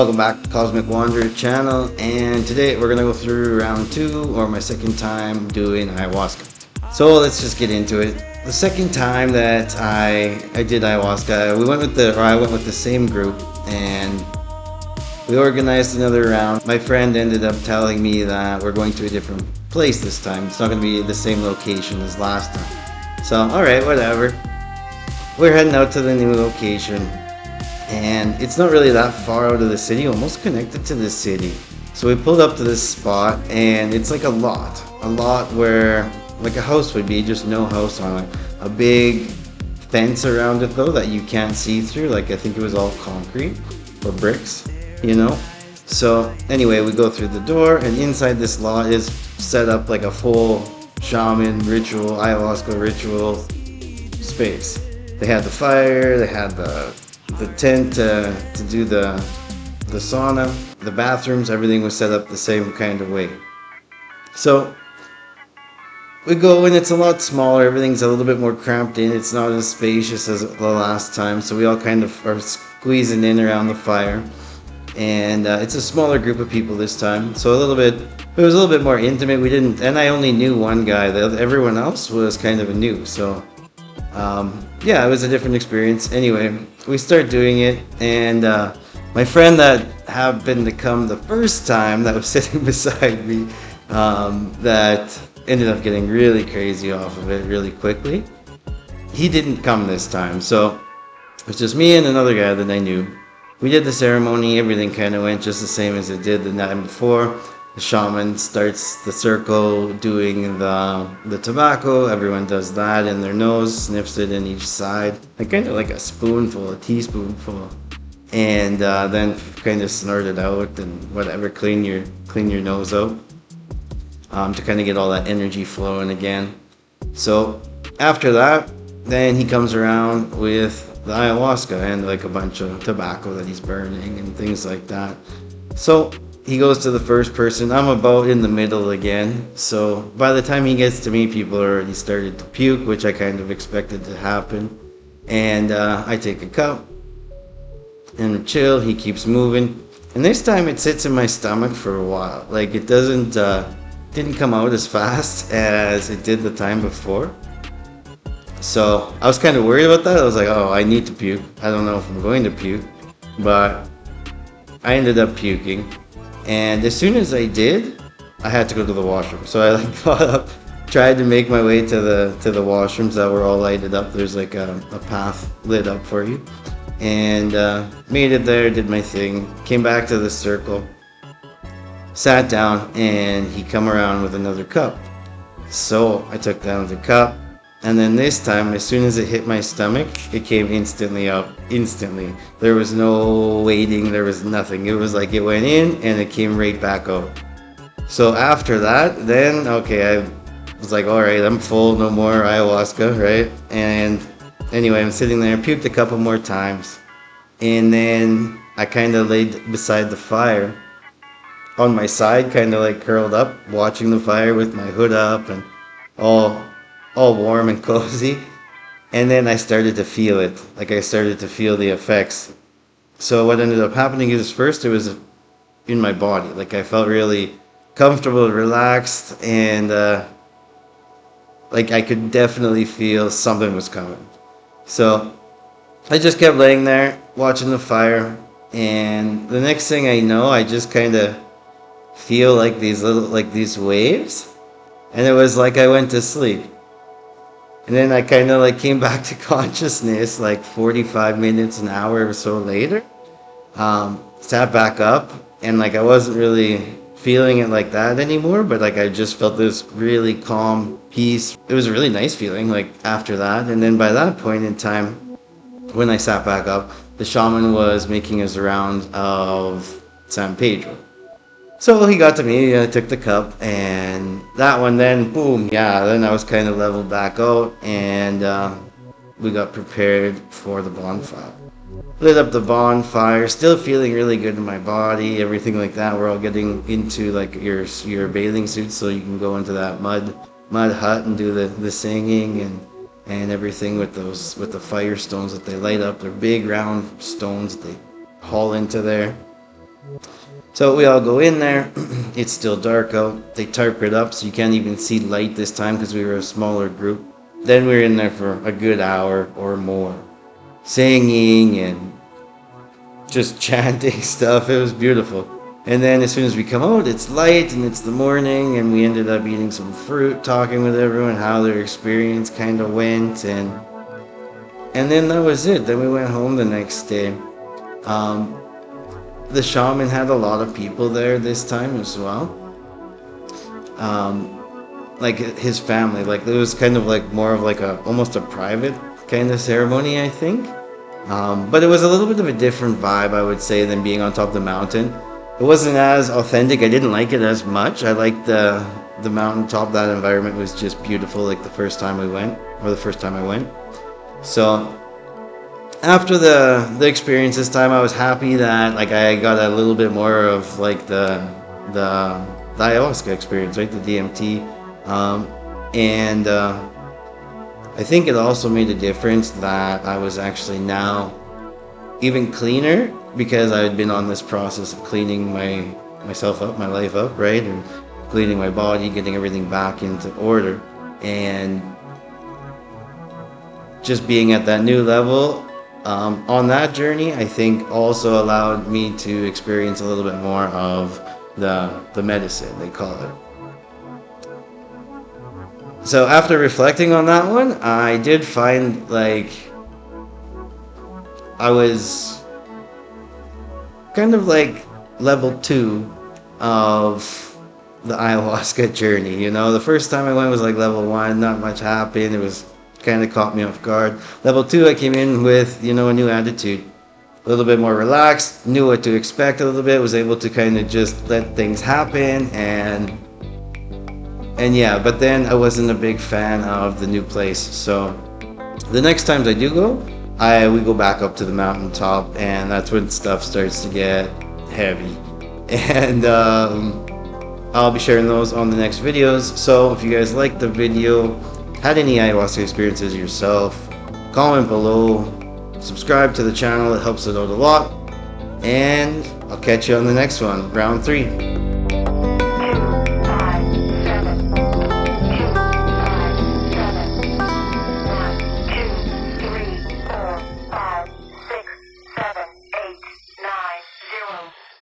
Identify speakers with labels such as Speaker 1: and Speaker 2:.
Speaker 1: Welcome back to Cosmic Wanderer channel, and today we're gonna go through round two, or my second time doing ayahuasca. So let's just get into it. The second time that I did ayahuasca, I went with the same group, and we organized another round. My friend ended up telling me that we're going to a different place this time. It's not gonna be the same location as last time. So alright, whatever. We're heading out to the new location. And it's not really that far out of the city, almost connected to the city. So we pulled up to this spot, and it's like a lot where like a house would be, just no house on it. A big fence around it though that you can't see through, like I think it was all concrete or bricks, you know. So anyway, we go through the door, and inside this lot is set up like a full shaman ritual, ayahuasca ritual space. They had the fire, they had the tent to do the sauna, the bathrooms, everything was set up the same kind of way. So we go, and it's a lot smaller, everything's a little bit more cramped in, it's not as spacious as the last time, so we all kind of are squeezing in around the fire. And it's a smaller group of people this time, so it was a little bit more intimate. And I only knew one guy, everyone else was kind of new, so yeah, it was a different experience. Anyway, we start doing it, and my friend that happened to come the first time, that was sitting beside me, that ended up getting really crazy off of it really quickly. He didn't come this time, so it was just me and another guy that I knew. We did the ceremony, everything kind of went just the same as it did the night before. The shaman starts the circle doing the tobacco. Everyone does that in their nose, sniffs it in each side, like kind of like a spoonful, a teaspoonful, and then kind of snort it out and whatever, clean your nose out, to kind of get all that energy flowing again. So after that, then he comes around with the ayahuasca and like a bunch of tobacco that he's burning and things like that. So he goes to the first person. I'm about in the middle again. So by the time he gets to me, people already started to puke, which I kind of expected to happen. And I take a cup and chill. He keeps moving. And this time it sits in my stomach for a while. Like it didn't come out as fast as it did the time before. So I was kind of worried about that. I was like, oh, I need to puke. I don't know if I'm going to puke. But I ended up puking. And as soon as I did, I had to go to the washroom. So I like got up, tried to make my way to the washrooms that were all lighted up. There's like a path lit up for you. And made it there, did my thing, came back to the circle, sat down, and he come around with another cup. So I took down the cup, and then this time, as soon as it hit my stomach, it came instantly up. Instantly. There was no waiting, there was nothing. It was like it went in and it came right back out. So after that, then, okay, I was like, alright, I'm full, no more ayahuasca, right? And anyway, I'm sitting there, puked a couple more times. And then I kind of laid beside the fire on my side, kind of like curled up, watching the fire with my hood up and all warm and cozy. And then I started to feel it. Like I started to feel the effects. So what ended up happening is, first it was in my body. Like I felt really comfortable, relaxed, and like I could definitely feel something was coming. So I just kept laying there watching the fire, and the next thing I know, I just kind of feel like these waves, and it was like I went to sleep. And then I kind of like came back to consciousness like 45 minutes, an hour or so later. Sat back up, and like I wasn't really feeling it like that anymore, but like I just felt this really calm peace. It was a really nice feeling like after that. And then by that point in time, when I sat back up, the shaman was making his round of San Pedro. So he got to me, I took the cup, and that one then, boom, yeah, then I was kind of leveled back out, and we got prepared for the bonfire. Lit up the bonfire, still feeling really good in my body, everything like that. We're all getting into like your bathing suits, so you can go into that mud hut and do the singing and everything with the fire stones that they light up. They're big round stones that they haul into there. So we all go in there. It's still dark out. They tarp it up so you can't even see light this time because we were a smaller group. Then we were in there for a good hour or more, singing and just chanting stuff. It was beautiful. And then as soon as we come out, it's light and it's the morning, and we ended up eating some fruit, talking with everyone how their experience kind of went, and then that was it. Then we went home the next day. Um, the shaman had a lot of people there this time as well. Um, like his family, like it was kind of like more of like a almost a private kind of ceremony, I think. But it was a little bit of a different vibe, I would say, than being on top of the mountain. It wasn't as authentic. I didn't like it as much. I liked the mountaintop. That environment was just beautiful. Like the first time we went, or the first time I went. So after the experience this time, I was happy that like I got a little bit more of like the ayahuasca experience, right? The DMT, and I think it also made a difference that I was actually now even cleaner because I had been on this process of cleaning myself up, my life up, right, and cleaning my body, getting everything back into order, and just being at that new level on that journey, I think also allowed me to experience a little bit more of the medicine, they call it. So after reflecting on that one, I did find like I was kind of like level 2 of the ayahuasca journey. You know, the first time I went was like level 1, not much happened. It was kind of caught me off guard. Level 2, I came in with, you know, a new attitude, a little bit more relaxed, knew what to expect a little bit, was able to kind of just let things happen and yeah, but then I wasn't a big fan of the new place. So the next times I do go, we go back up to the mountaintop, and that's when stuff starts to get heavy. And I'll be sharing those on the next videos. So if you guys liked the video, had any ayahuasca experiences yourself, comment below, subscribe to the channel, it helps it out a lot. And I'll catch you on the next one, round 3.